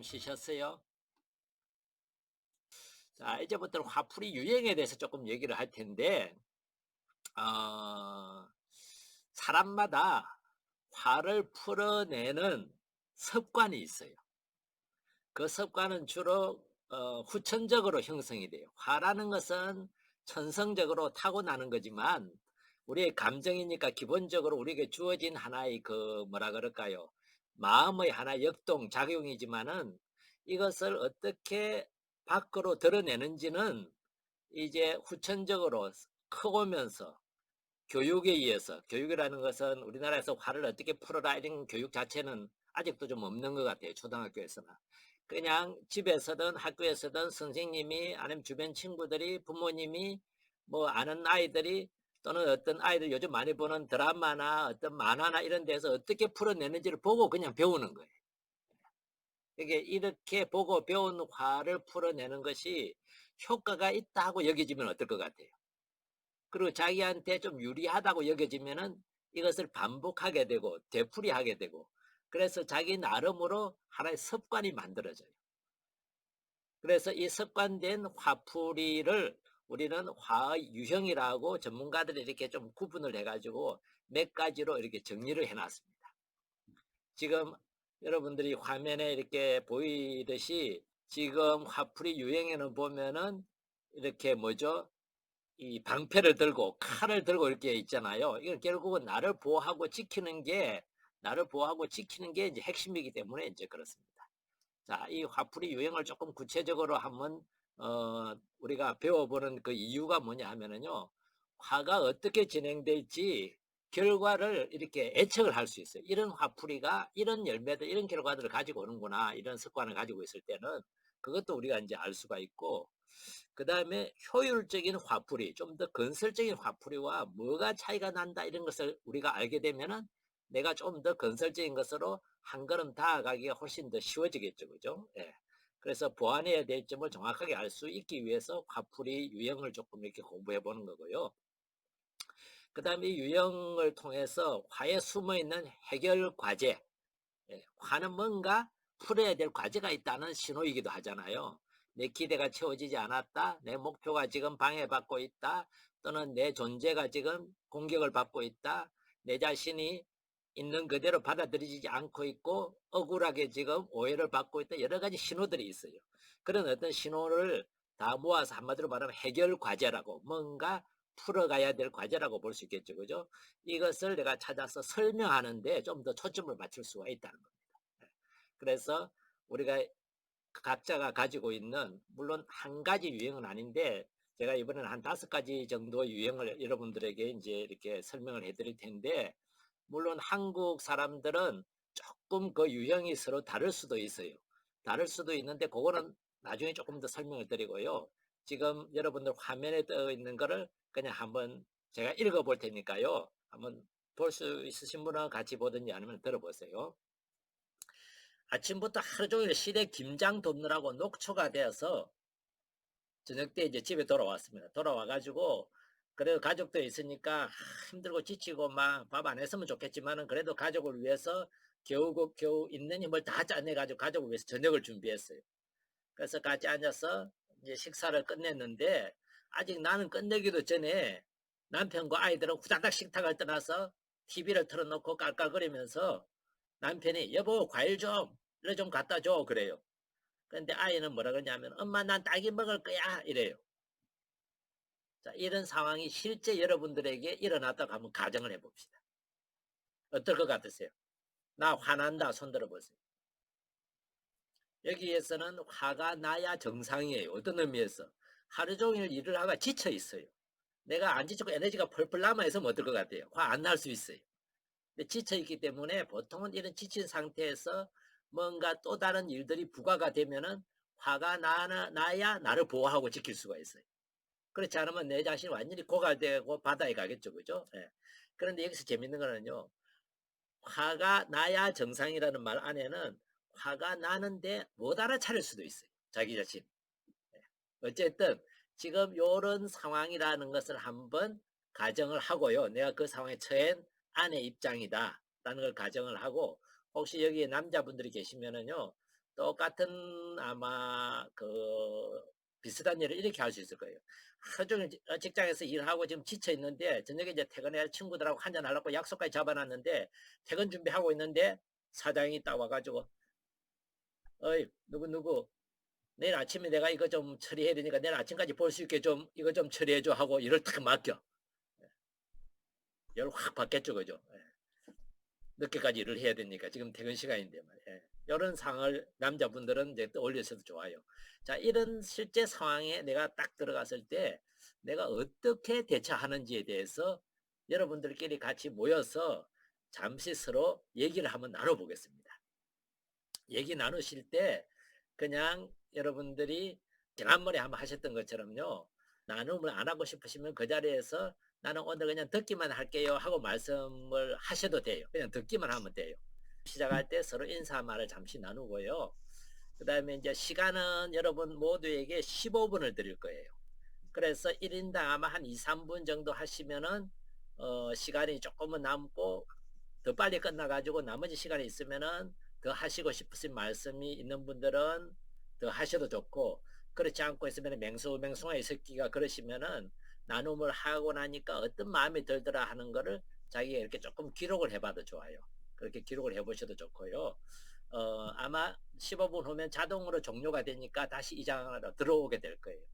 쉬셨어요? 자, 이제부터는 화풀이 유행에 대해서 조금 얘기를 할 텐데, 어, 사람마다 화를 풀어내는 습관이 있어요. 그 습관은 주로 후천적으로 형성이 돼요. 화라는 것은 천성적으로 타고나는 거지만, 우리의 감정이니까 기본적으로 우리에게 주어진 하나의 그 뭐라 그럴까요? 마음의 하나의 역동, 작용이지만은 이것을 어떻게 밖으로 드러내는지는 이제 후천적으로 커오면서 교육에 의해서, 교육이라는 것은 우리나라에서 화를 어떻게 풀어라 이런 교육 자체는 아직도 좀 없는 것 같아요. 초등학교에서는. 그냥 집에서든 학교에서든 선생님이 아니면 주변 친구들이 부모님이 뭐 아는 아이들이 또는 어떤 아이들 요즘 많이 보는 드라마나 어떤 만화나 이런 데서 어떻게 풀어내는지를 보고 그냥 배우는 거예요. 이게 이렇게 보고 배운 화를 풀어내는 것이 효과가 있다고 여겨지면 어떨 것 같아요? 그리고 자기한테 좀 유리하다고 여겨지면은 이것을 반복하게 되고 되풀이하게 되고, 그래서 자기 나름으로 하나의 습관이 만들어져요. 그래서 이 습관된 화풀이를 우리는 화의 유형이라고 전문가들이 이렇게 좀 구분을 해가지고 몇 가지로 이렇게 정리를 해놨습니다. 지금 여러분들이 화면에 이렇게 보이듯이 지금 화풀이 유형에는 보면은 이렇게 뭐죠? 이 방패를 들고 칼을 들고 이렇게 있잖아요. 이건 결국은 나를 보호하고 지키는 게 이제 핵심이기 때문에 이제 그렇습니다. 자, 이 화풀이 유형을 조금 구체적으로 한번 우리가 배워보는 그 이유가 뭐냐 하면은요, 화가 어떻게 진행될지 결과를 이렇게 예측을 할 수 있어요. 이런 화풀이가 이런 열매들, 이런 결과들을 가지고 오는구나, 이런 습관을 가지고 있을 때는 그것도 우리가 이제 알 수가 있고, 그 다음에 효율적인 화풀이, 좀 더 건설적인 화풀이와 뭐가 차이가 난다 이런 것을 우리가 알게 되면은 내가 좀 더 건설적인 것으로 한 걸음 다가가기가 훨씬 더 쉬워지겠죠, 그죠? 예. 그래서 보완해야 될 점을 정확하게 알 수 있기 위해서 화풀이 유형을 조금 이렇게 공부해 보는 거고요. 그 다음에 유형을 통해서 화에 숨어 있는 해결 과제, 화는 뭔가 풀어야 될 과제가 있다는 신호이기도 하잖아요. 내 기대가 채워지지 않았다, 내 목표가 지금 방해받고 있다, 또는 내 존재가 지금 공격을 받고 있다, 내 자신이 있는 그대로 받아들이지 않고 있고 억울하게 지금 오해를 받고 있다, 여러 가지 신호들이 있어요. 그런 어떤 신호를 다 모아서 한마디로 말하면 해결 과제라고, 뭔가 풀어가야 될 과제라고 볼 수 있겠죠, 그죠? 이것을 내가 찾아서 설명하는데 좀 더 초점을 맞출 수가 있다는 겁니다. 그래서 우리가 각자가 가지고 있는, 물론 한 가지 유형은 아닌데 제가 이번에는 한 5가지 정도 유형을 여러분들에게 이제 이렇게 설명을 해드릴 텐데, 물론 한국 사람들은 조금 그 유형이 서로 다를 수도 있어요. 다를 수도 있는데 그거는 나중에 조금 더 설명을 드리고요. 지금 여러분들 화면에 떠 있는 거를 그냥 한번 제가 읽어 볼 테니까요. 한번 볼 수 있으신 분은 같이 보든지 아니면 들어보세요. 아침부터 하루 종일 시댁 김장 돕느라고 녹초가 되어서 저녁 때 이제 집에 돌아왔습니다. 돌아와가지고 그래도 가족도 있으니까 힘들고 지치고 막 밥 안 했으면 좋겠지만은 그래도 가족을 위해서 겨우 있는 힘을 다 짜내가지고 가족을 위해서 저녁을 준비했어요. 그래서 같이 앉아서 이제 식사를 끝냈는데, 아직 나는 끝내기도 전에 남편과 아이들은 후다닥 식탁을 떠나서 TV를 틀어놓고 깔깔거리면서 남편이 여보 과일 좀 이래 좀 갖다 줘 그래요. 그런데 아이는 뭐라 그러냐면 엄마 난 딸기 먹을 거야 이래요. 자, 이런 상황이 실제 여러분들에게 일어났다고 한번 가정을 해봅시다. 어떨 것 같으세요? 나 화난다 손 들어보세요. 여기에서는 화가 나야 정상이에요. 어떤 의미에서? 하루 종일 일을 하고 지쳐 있어요. 내가 안 지치고 에너지가 펄펄 남아 있으면 어떨 것 같아요? 화 안 날 수 있어요. 근데 지쳐 있기 때문에 보통은 이런 지친 상태에서 뭔가 또 다른 일들이 부과가 되면은 화가 나야 나를 보호하고 지킬 수가 있어요. 그렇지 않으면 내 자신이 완전히 고갈되고 바다에 가겠죠, 그죠? 예. 그런데 여기서 재밌는 거는요, 화가 나야 정상이라는 말 안에는 화가 나는데 못 알아차릴 수도 있어요, 자기 자신. 예. 어쨌든 지금 요런 상황이라는 것을 한번 가정을 하고요. 내가 그 상황에 처한 아내 입장이다 라는 걸 가정을 하고, 혹시 여기에 남자분들이 계시면은요, 똑같은 아마 비슷한 일을 이렇게 할 수 있을 거예요. 하루 종일 직장에서 일하고 지금 지쳐 있는데 저녁에 이제 퇴근해 친구들하고 한잔 하려고 약속까지 잡아 놨는데 퇴근 준비하고 있는데 사장이 딱 와 가지고 "어이 누구누구 내일 아침에 내가 이거 좀 처리해야 되니까 내일 아침까지 볼 수 있게 좀 이거 좀 처리해 줘." 하고 일을 탁 맡겨. 열을 확 받겠죠. 그죠? 예. 늦게까지 일을 해야 되니까 지금 퇴근 시간인데 말이에요. 예. 요런 상황을 남자분들은 이제 떠올리셔도 좋아요. 자, 이런 실제 상황에 내가 딱 들어갔을 때 내가 어떻게 대처하는지에 대해서 여러분들끼리 같이 모여서 잠시 서로 얘기를 한번 나눠 보겠습니다. 얘기 나누실 때 그냥 여러분들이 지난번에 한번 하셨던 것처럼요. 나눔을 안 하고 싶으시면 그 자리에서 "나는 오늘 그냥 듣기만 할게요." 하고 말씀을 하셔도 돼요. 그냥 듣기만 하면 돼요. 시작할 때 서로 인사말을 잠시 나누고요. 그다음에 이제 시간은 여러분 모두에게 15 분을 드릴 거예요. 그래서 1 인당 아마 한 2-3분 정도 하시면은 시간이 조금은 남고 더 빨리 끝나 가지고 나머지 시간이 있으면은 더 하시고 싶으신 말씀이 있는 분들은 더 하셔도 좋고, 그렇지 않고 있으면 맹수맹숭하게 섞기가 그러시면은 나눔을 하고 나니까 어떤 마음이 들더라 하는 거를 자기가 이렇게 조금 기록을 해 봐도 좋아요. 그렇게 기록을 해 보셔도 좋고요. 아마 15분 후면 자동으로 종료가 되니까 다시 이 장으로 들어오게 될 거예요.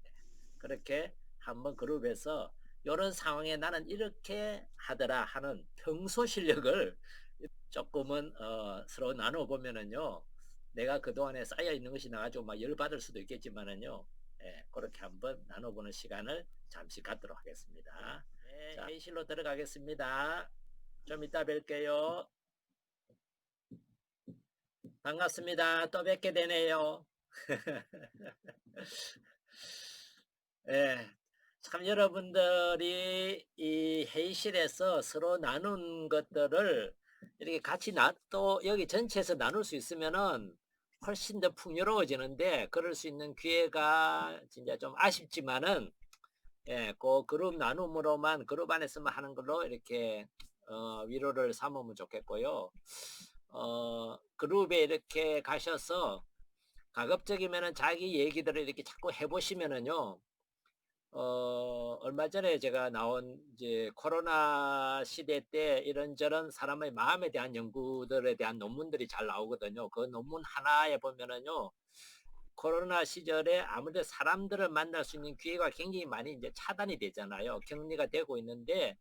네. 그렇게 한번 그룹에서 요런 상황에 나는 이렇게 하더라 하는 평소 실력을 조금은 서로 나눠 보면은요. 내가 그동안에 쌓여 있는 것이 나 가지고 막 열받을 수도 있겠지만은요. 예, 그렇게 한번 나눠 보는 시간을 잠시 갖도록 하겠습니다. 네, 자, 회의실로 들어가겠습니다. 좀 이따 뵐게요. 반갑습니다. 또 뵙게 되네요. 예. 참 여러분들이 이 회의실에서 서로 나눈 것들을 이렇게 같이 또 여기 전체에서 나눌 수 있으면은 훨씬 더 풍요로워지는데 그럴 수 있는 기회가 진짜 좀 아쉽지만은, 예, 그 그룹 나눔으로만 그룹 안에서만 하는 걸로 이렇게 위로를 삼으면 좋겠고요. 그룹에 이렇게 가셔서 가급적이면은 자기 얘기들을 이렇게 자꾸 해 보시면은요. 얼마 전에 제가 나온 이제 코로나 시대 때 이런저런 사람의 마음에 대한 연구들에 대한 논문들이 잘 나오거든요. 그 논문 하나에 보면은요. 코로나 시절에 아무래도 사람들을 만날 수 있는 기회가 굉장히 많이 이제 차단이 되잖아요. 격리가 되고 있는데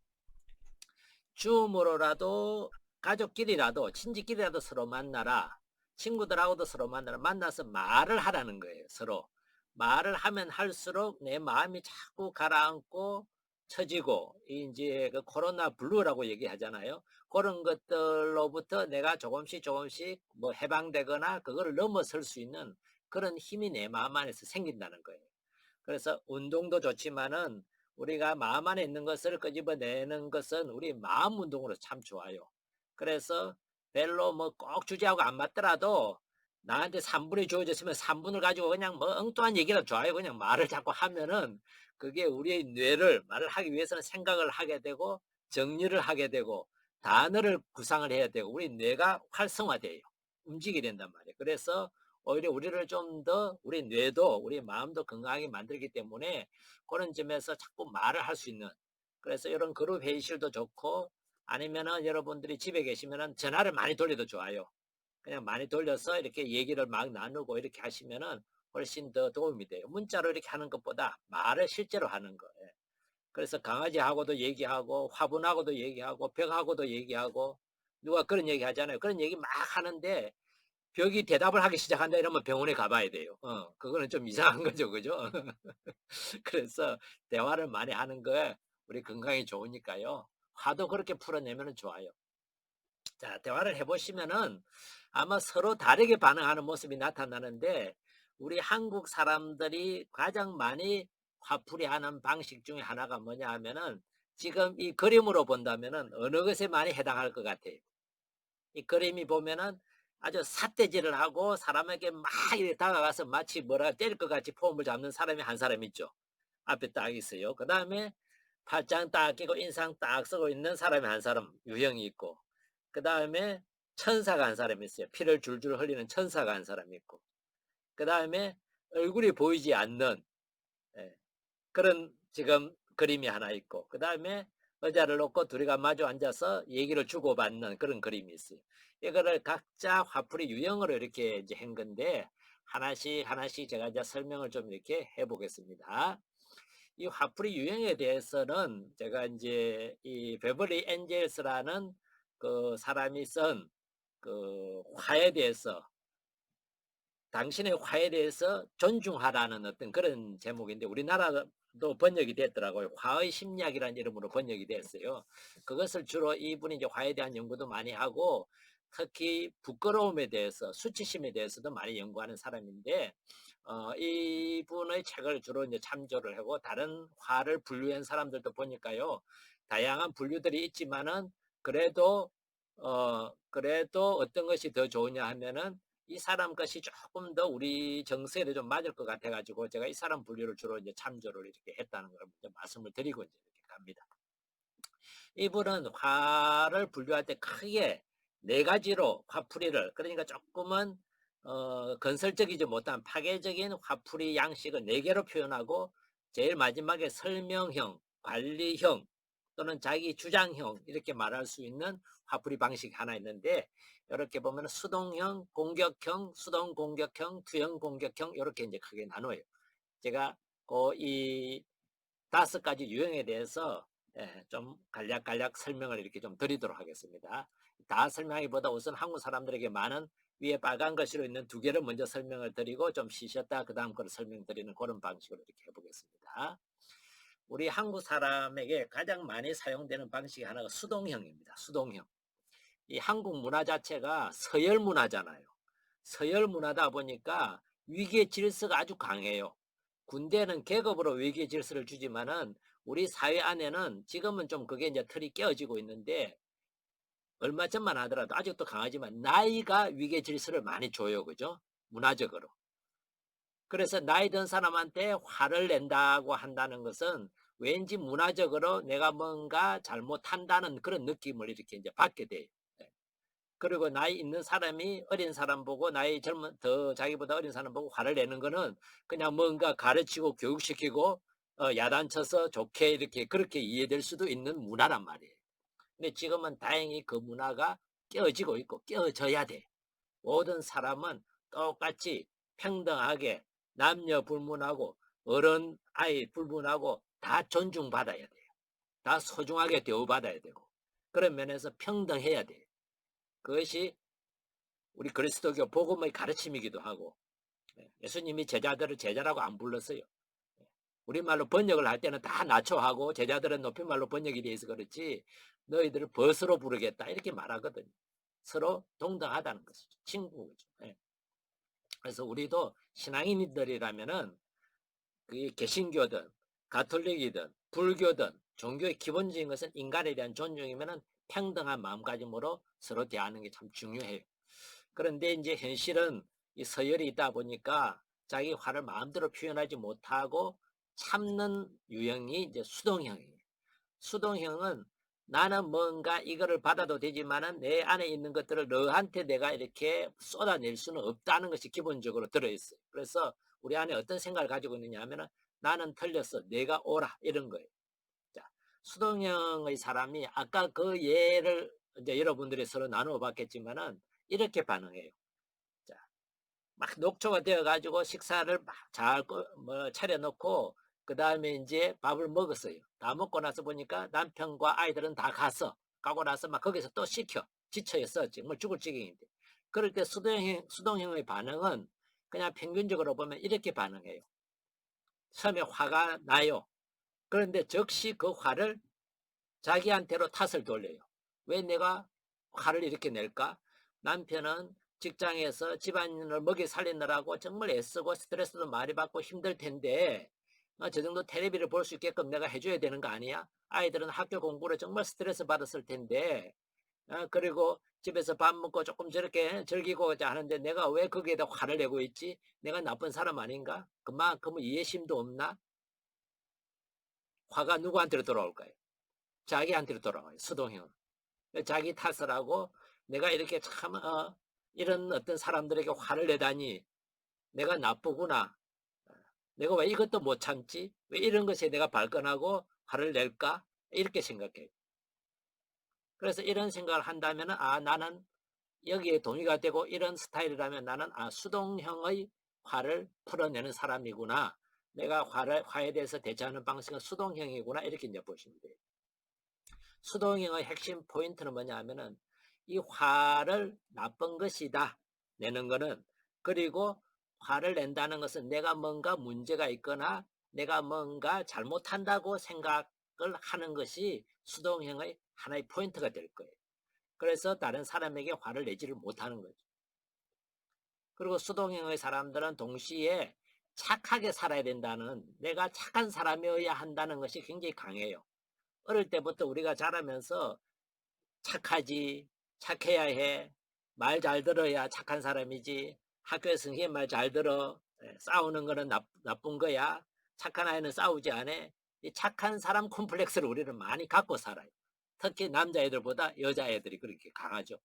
줌으로라도 가족끼리라도 친지끼리라도 서로 만나라. 친구들하고도 서로 만나라. 만나서 말을 하라는 거예요, 서로. 말을 하면 할수록 내 마음이 자꾸 가라앉고 처지고 이제 그 코로나 블루라고 얘기하잖아요. 그런 것들로부터 내가 조금씩 조금씩 뭐 해방되거나 그거를 넘어설 수 있는 그런 힘이 내 마음 안에서 생긴다는 거예요. 그래서 운동도 좋지만은 우리가 마음 안에 있는 것을 끄집어내는 것은 우리 마음 운동으로 참 좋아요. 그래서 별로 뭐 꼭 주제하고 안 맞더라도 나한테 3 분이 주어졌으면 3 분을 가지고 그냥 뭐 엉뚱한 얘기라도 좋아요. 그냥 말을 자꾸 하면은 그게 우리의 뇌를 말을 하기 위해서는 생각을 하게 되고 정리를 하게 되고 단어를 구상을 해야 되고 우리 뇌가 활성화돼요. 움직이게 된단 말이에요. 그래서 오히려 우리를 좀 더 우리 뇌도 우리 마음도 건강하게 만들기 때문에 그런 점에서 자꾸 말을 할 수 있는, 그래서 이런 그룹 회의실도 좋고 아니면은 여러분들이 집에 계시면은 전화를 많이 돌려도 좋아요. 그냥 많이 돌려서 이렇게 얘기를 막 나누고 이렇게 하시면은 훨씬 더 도움이 돼요. 문자로 이렇게 하는 것보다 말을 실제로 하는 거. 예. 그래서 강아지하고도 얘기하고 화분하고도 얘기하고 벽하고도 얘기하고 누가 그런 얘기 하잖아요. 그런 얘기 막 하는데 벽이 대답을 하기 시작한다 이러면 병원에 가 봐야 돼요. 그거는 좀 이상한 거죠. 그죠? 그래서 대화를 많이 하는 거 우리 건강에 좋으니까요. 화도 그렇게 풀어내면 좋아요. 자, 대화를 해 보시면은 아마 서로 다르게 반응하는 모습이 나타나는데 우리 한국 사람들이 가장 많이 화풀이하는 방식 중에 하나가 뭐냐 하면은 지금 이 그림으로 본다면은 어느 것에 많이 해당할 것 같아요. 이 그림이 보면은 아주 삿대질을 하고 사람에게 막 이렇게 다가가서 마치 뭐라 때릴 것 같이 폼을 잡는 사람이 한 사람 있죠. 앞에 딱 있어요. 그다음에 팔짱 딱 끼고 인상 딱 쓰고 있는 사람이 한 사람 유형이 있고, 그다음에 천사가 한 사람이 있어요. 피를 줄줄 흘리는 천사가 한 사람이 있고, 그 다음에 얼굴이 보이지 않는, 예, 그런 지금 그림이 하나 있고, 그 다음에 의자를 놓고 둘이가 마주 앉아서 얘기를 주고받는 그런 그림이 있어요. 이거를 각자 화풀이 유형으로 이렇게 이제 한 건데, 하나씩 하나씩 제가 이제 설명을 좀 이렇게 해보겠습니다. 이 화풀이 유형에 대해서는 제가 이제 이 베벌리 엔젤스라는 그 사람이 쓴 그 화에 대해서, 당신의 화에 대해서 존중하라는 어떤 그런 제목인데, 우리나라도 번역이 됐더라고요. 화의 심리학이라는 이름으로 번역이 됐어요. 그것을 주로 이분이 이제 화에 대한 연구도 많이 하고, 특히 부끄러움에 대해서, 수치심에 대해서도 많이 연구하는 사람인데, 이분의 책을 주로 이제 참조를 하고, 다른 화를 분류한 사람들도 보니까요, 다양한 분류들이 있지만은, 그래도 어떤 것이 더 좋으냐 하면은, 이 사람 것이 조금 더 우리 정서에 좀 맞을 것 같아 가지고 제가 이 사람 분류를 주로 이제 참조를 이렇게 했다는 걸 먼저 말씀을 드리고 이제 이렇게 갑니다. 이분은 화를 분류할 때 크게 네 가지로 화풀이를, 그러니까 조금은 건설적이지 못한 파괴적인 화풀이 양식을 네 개로 표현하고, 제일 마지막에 설명형, 관리형 또는 자기 주장형 이렇게 말할 수 있는 화풀이 방식이 하나 있는데, 이렇게 보면 수동형, 공격형, 수동 공격형, 투형 공격형 이렇게 이제 크게 나눠요. 제가 이 5가지 유형에 대해서 좀 간략간략 설명을 이렇게 좀 드리도록 하겠습니다. 다 설명하기보다 우선 한국 사람들에게 많은, 위에 빨간 글씨로 있는 2개를 먼저 설명을 드리고 좀 쉬셨다 그 다음 거를 설명드리는 그런 방식으로 이렇게 해보겠습니다. 우리 한국 사람에게 가장 많이 사용되는 방식이 하나가 수동형입니다. 수동형. 이 한국 문화 자체가 서열 문화잖아요. 서열 문화다 보니까 위계 질서가 아주 강해요. 군대는 계급으로 위계 질서를 주지만은 우리 사회 안에는 지금은 좀 그게 이제 틀이 깨어지고 있는데, 얼마 전만 하더라도 아직도 강하지만 나이가 위계 질서를 많이 줘요. 그죠? 문화적으로. 그래서 나이 든 사람한테 화를 낸다고 한다는 것은 왠지 문화적으로 내가 뭔가 잘못한다는 그런 느낌을 이렇게 이제 받게 돼요. 예. 그리고 나이 있는 사람이 어린 사람 보고, 나이 더 자기보다 어린 사람 보고 화를 내는 거는 그냥 뭔가 가르치고 교육시키고 야단쳐서 좋게 이렇게 그렇게 이해될 수도 있는 문화란 말이에요. 근데 지금은 다행히 그 문화가 깨어지고 있고 깨어져야 돼. 모든 사람은 똑같이 평등하게 남녀 불문하고 어른 아이 불문하고 다 존중받아야 돼요. 다 소중하게 대우받아야 되고, 그런 면에서 평등해야 돼요. 그것이 우리 그리스도교 복음의 가르침이기도 하고, 예수님이 제자들을 제자라고 안 불렀어요. 우리말로 번역을 할 때는 다 낮춰하고 제자들은 높임말로 번역이 돼 있어 그렇지, 너희들을 벗으로 부르겠다 이렇게 말하거든요. 서로 동등하다는 것이죠. 친구죠. 그래서 우리도 신앙인들이라면은 그게 개신교든 가톨릭이든 불교든 종교의 기본적인 것은 인간에 대한 존중이면은 평등한 마음가짐으로 서로 대하는 게 참 중요해요. 그런데 이제 현실은 이 서열이 있다 보니까 자기 화를 마음대로 표현하지 못하고 참는 유형이 이제 수동형이에요. 수동형은 나는 뭔가 이거를 받아도 되지만은 내 안에 있는 것들을 너한테 내가 이렇게 쏟아낼 수는 없다는 것이 기본적으로 들어있어요. 그래서 우리 안에 어떤 생각을 가지고 있느냐 하면은 나는 틀렸어, 내가 옳아, 이런 거예요. 자, 수동형의 사람이 아까 그 예를 이제 여러분들이 서로 나누어 봤겠지만은 이렇게 반응해요. 자, 막 녹초가 되어 가지고 식사를 막 잘 차려놓고 그 다음에 이제 밥을 먹었어요. 다 먹고 나서 보니까 남편과 아이들은 다 가고 나서 막 거기서 또 시켜. 지쳐 있어. 정말 죽을 지경인데. 그럴 때 수동형의 반응은 그냥 평균적으로 보면 이렇게 반응해요. 처음에 화가 나요. 그런데 즉시 그 화를 자기한테로 탓을 돌려요. 왜 내가 화를 이렇게 낼까? 남편은 직장에서 집안을 먹이 살리느라고 정말 애쓰고 스트레스도 많이 받고 힘들 텐데, 저 정도 텔레비를 볼 수 있게끔 내가 해줘야 되는 거 아니야? 아이들은 학교 공부를 정말 스트레스 받았을 텐데, 그리고 집에서 밥 먹고 조금 저렇게 즐기고자 하는데 내가 왜 거기에다 화를 내고 있지? 내가 나쁜 사람 아닌가? 그만큼 이해심도 없나? 화가 누구한테로 돌아올까요? 자기한테로 돌아와요. 수동형은. 자기 탓을 하고 내가 이렇게 참 이런 어떤 사람들에게 화를 내다니 내가 나쁘구나. 내가 왜 이것도 못 참지? 왜 이런 것에 내가 발끈하고 화를 낼까? 이렇게 생각해요. 그래서 이런 생각을 한다면 나는 여기에 동의가 되고 이런 스타일이라면 나는 수동형의 화를 풀어내는 사람이구나. 내가 화에 대해서 대처하는 방식은 수동형이구나. 이렇게 이제 보시면 돼요. 수동형의 핵심 포인트는 뭐냐 하면은 이 화를 나쁜 것이다 내는 거는, 그리고 화를 낸다는 것은 내가 뭔가 문제가 있거나 내가 뭔가 잘못한다고 생각을 하는 것이 수동형의 하나의 포인트가 될 거예요. 그래서 다른 사람에게 화를 내지를 못하는 거죠. 그리고 수동형의 사람들은 동시에 착하게 살아야 된다는, 내가 착한 사람이어야 한다는 것이 굉장히 강해요. 어릴 때부터 우리가 자라면서 착하지, 착해야 해, 말 잘 들어야 착한 사람이지, 학교에 선생님 말 잘 들어, 싸우는 거는 나쁜 거야, 착한 아이는 싸우지 않아. 이 착한 사람 콤플렉스를 우리는 많이 갖고 살아요. 특히 남자애들보다 여자애들이 그렇게 강하죠.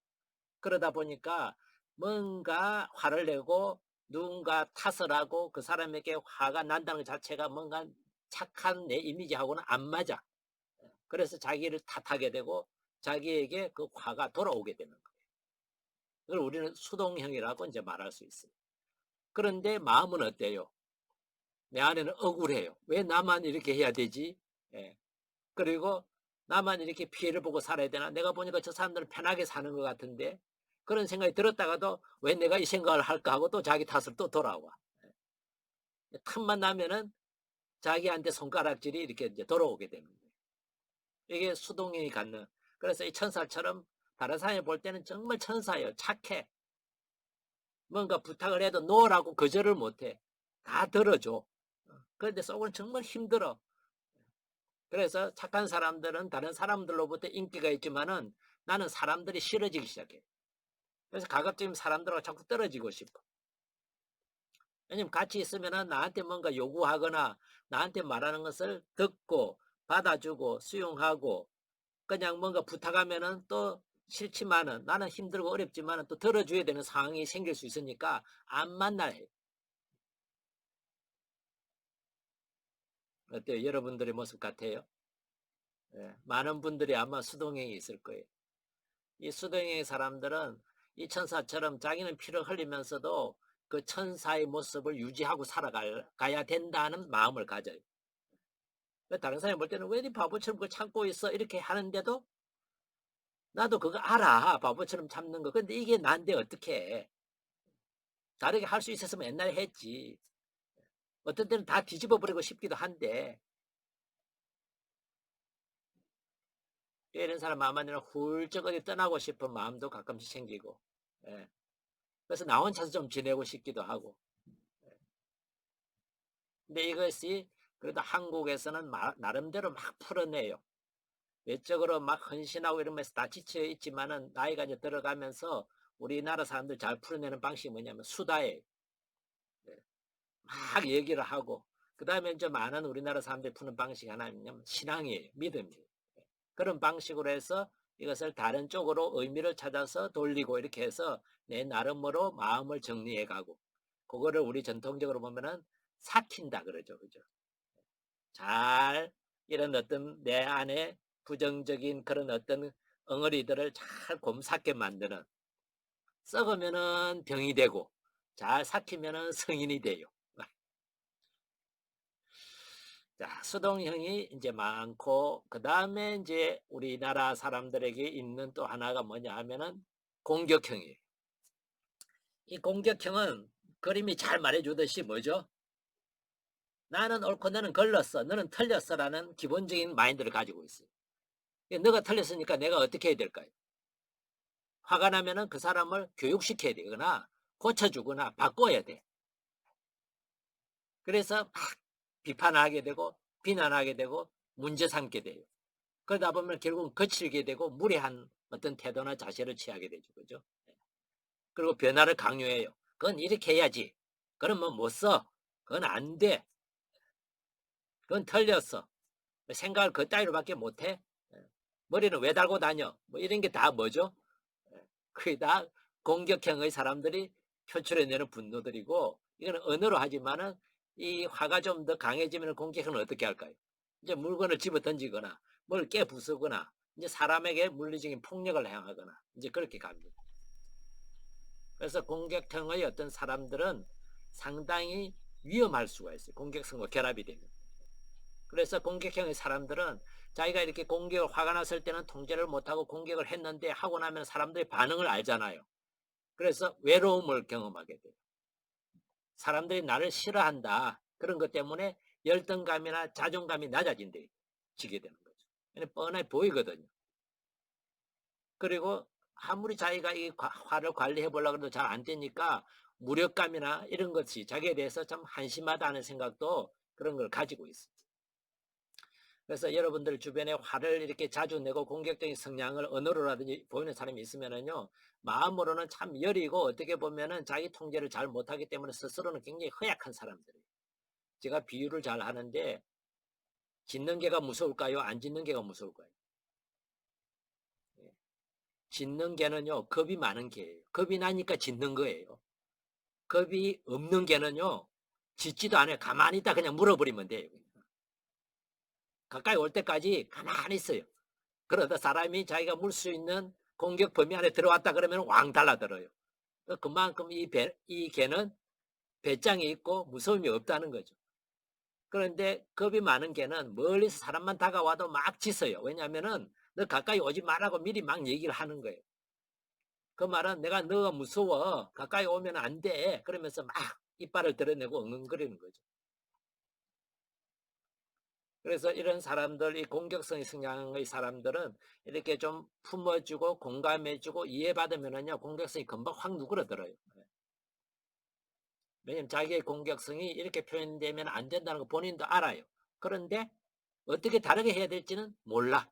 그러다 보니까 뭔가 화를 내고 누군가 탓을 하고 그 사람에게 화가 난다는 것 자체가 뭔가 착한 내 이미지하고는 안 맞아. 그래서 자기를 탓하게 되고 자기에게 그 화가 돌아오게 되는 거예요. 그걸 우리는 수동형이라고 이제 말할 수 있어요. 그런데 마음은 어때요? 내 안에는 억울해요. 왜 나만 이렇게 해야 되지? 예. 그리고 나만 이렇게 피해를 보고 살아야 되나? 내가 보니까 저 사람들은 편하게 사는 것 같은데, 그런 생각이 들었다가도 왜 내가 이 생각을 할까 하고 또 자기 탓을 또 돌아와. 틈만 나면은 자기한테 손가락질이 이렇게 이제 돌아오게 되는 거예요. 이게 수동형이 갖는. 그래서 이 천사처럼 다른 사람이 볼 때는 정말 천사예요. 착해. 뭔가 부탁을 해도 노라고 거절을 못해. 다 들어줘. 그런데 속은 정말 힘들어. 그래서 착한 사람들은 다른 사람들로부터 인기가 있지만은 나는 사람들이 싫어지기 시작해. 그래서 가급적이면 사람들하고 자꾸 떨어지고 싶어. 왜냐면 같이 있으면은 나한테 뭔가 요구하거나 나한테 말하는 것을 듣고 받아주고 수용하고, 그냥 뭔가 부탁하면은 또 싫지만은, 나는 힘들고 어렵지만은 또 들어줘야 되는 상황이 생길 수 있으니까 안 만나요. 어때요? 여러분들의 모습 같아요? 예, 많은 분들이 아마 수동형이 있을 거예요. 이 수동형의 사람들은 이 천사처럼 자기는 피를 흘리면서도 그 천사의 모습을 유지하고 살아가야 된다는 마음을 가져요. 다른 사람이 볼 때는 왜 네 바보처럼 그걸 참고 있어? 이렇게 하는데도 나도 그거 알아. 바보처럼 참는 거. 근데 이게 난데 어떻게 해? 다르게 할 수 있었으면 옛날에 했지. 어떤 때는 다 뒤집어 버리고 싶기도 한데, 이런 사람 마음 안에는 훌쩍 어디 떠나고 싶은 마음도 가끔씩 생기고, 예. 그래서 나 혼자서 좀 지내고 싶기도 하고. 근데 이것이 그래도 한국에서는 나름대로 막 풀어내요. 외적으로 막 헌신하고 이러면서 다 지쳐 있지만은 나이가 이제 들어가면서 우리나라 사람들 잘 풀어내는 방식이 뭐냐면 수다예요. 예. 막 얘기를 하고, 그 다음에 이제 많은 우리나라 사람들이 푸는 방식이 하나 있냐면 신앙이에요. 믿음이에요. 그런 방식으로 해서 이것을 다른 쪽으로 의미를 찾아서 돌리고 이렇게 해서 내 나름으로 마음을 정리해 가고, 그거를 우리 전통적으로 보면은 삭힌다 그러죠. 그죠? 잘 이런 어떤 내 안에 부정적인 그런 어떤 엉어리들을 잘 곰삭게 만드는, 썩으면은 병이 되고 잘 삭히면은 성인이 돼요. 자, 수동형이 이제 많고, 그 다음에 이제 우리나라 사람들에게 있는 또 하나가 뭐냐 하면은 공격형이에요. 이 공격형은 그림이 잘 말해주듯이 뭐죠? 나는 옳고 너는 걸렀어, 너는 틀렸어라는 기본적인 마인드를 가지고 있어요. 너가 틀렸으니까 내가 어떻게 해야 될까요? 화가 나면은 그 사람을 교육시켜야 되거나 고쳐주거나 바꿔야 돼. 그래서 막 비판하게 되고 비난하게 되고 문제 삼게 돼요. 그러다 보면 결국은 거칠게 되고 무례한 어떤 태도나 자세를 취하게 되죠. 그죠? 그리고 변화를 강요해요. 그건 이렇게 해야지. 그러면 못 써. 그건 안 돼. 그건 틀렸어. 생각을 그 따위로밖에 못 해. 머리는 왜 달고 다녀? 뭐 이런 게 다 뭐죠? 그게 다 공격형의 사람들이 표출해내는 분노들이고, 이거는 언어로 하지만은 이 화가 좀 더 강해지면 공격형은 어떻게 할까요? 이제 물건을 집어 던지거나 뭘 깨부수거나 이제 사람에게 물리적인 폭력을 행하거나 이제 그렇게 갑니다. 그래서 공격형의 어떤 사람들은 상당히 위험할 수가 있어요. 공격성과 결합이 되면. 그래서 공격형의 사람들은 자기가 이렇게 공격을 화가 났을 때는 통제를 못하고 공격을 했는데 하고 나면 사람들의 반응을 알잖아요. 그래서 외로움을 경험하게 돼요. 사람들이 나를 싫어한다. 그런 것 때문에 열등감이나 자존감이 낮아지게 되는 거죠. 뻔하게 보이거든요. 그리고 아무리 자기가 이 화를 관리해 보려고 해도 잘 안 되니까 무력감이나 이런 것이 자기에 대해서 참 한심하다는 생각도 그런 걸 가지고 있습니다. 그래서 여러분들 주변에 화를 이렇게 자주 내고 공격적인 성향을 언어로라든지 보이는 사람이 있으면은요, 마음으로는 참 여리고 어떻게 보면은 자기 통제를 잘 못하기 때문에 스스로는 굉장히 허약한 사람들이에요. 제가 비유를 잘 하는데, 짖는 개가 무서울까요? 안 짖는 개가 무서울까요? 예. 짖는 개는요, 겁이 많은 개예요. 겁이 나니까 짖는 거예요. 겁이 없는 개는요, 짖지도 않아요. 가만히 있다 그냥 물어버리면 돼요. 가까이 올 때까지 가만히 있어요. 그러다 사람이 자기가 물 수 있는 공격 범위 안에 들어왔다 그러면 왕 달라들어요. 그만큼 이 개는 배짱이 있고 무서움이 없다는 거죠. 그런데 겁이 많은 개는 멀리서 사람만 다가와도 막 짖어요. 왜냐하면은 너 가까이 오지 말라고 미리 막 얘기를 하는 거예요. 그 말은 내가 너가 무서워. 가까이 오면 안 돼. 그러면서 막 이빨을 드러내고 엉엉거리는 거죠. 그래서 이런 사람들, 이 공격성의 성향의 사람들은 이렇게 좀 품어주고 공감해주고 이해받으면은요, 공격성이 금방 확 누그러들어요. 왜냐면 자기의 공격성이 이렇게 표현되면 안 된다는 거 본인도 알아요. 그런데 어떻게 다르게 해야 될지는 몰라.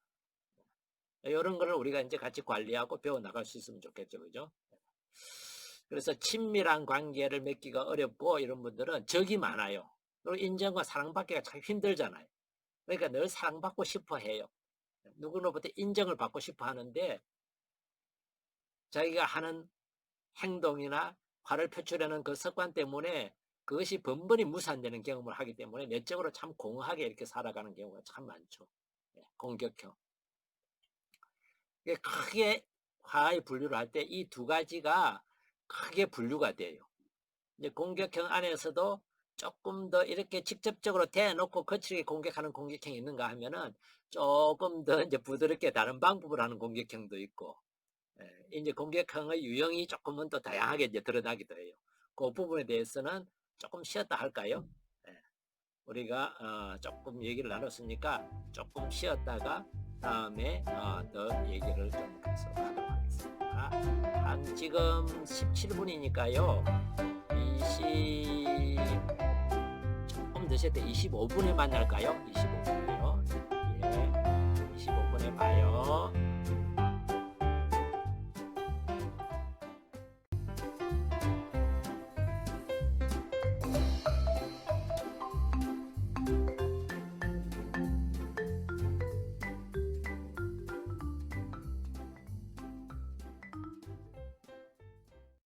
이런 거를 우리가 이제 같이 관리하고 배워 나갈 수 있으면 좋겠죠. 그죠? 그래서 친밀한 관계를 맺기가 어렵고 이런 분들은 적이 많아요. 그리고 인정과 사랑받기가 참 힘들잖아요. 그러니까 늘 사랑받고 싶어 해요. 누구로부터 인정을 받고 싶어 하는데 자기가 하는 행동이나 화를 표출하는 그 습관 때문에 그것이 번번이 무산되는 경험을 하기 때문에 내적으로 참 공허하게 이렇게 살아가는 경우가 참 많죠. 공격형. 크게 화의 분류를 할 때 이 두 가지가 크게 분류가 돼요. 이제 공격형 안에서도 조금 더 이렇게 직접적으로 대놓고 거칠게 공격하는 공격형이 있는가 하면은 조금 더 이제 부드럽게 다른 방법을 하는 공격형도 있고, 이제 공격형의 유형이 조금은 또 다양하게 이제 드러나기도 해요. 그 부분에 대해서는 조금 쉬었다 할까요? 우리가 조금 얘기를 나눴으니까 조금 쉬었다가 다음에 더 얘기를 좀 계속 하도록 하겠습니다. 한 지금 17분이니까요. 20 조금 늦을 때 25분에 만날까요? 25분.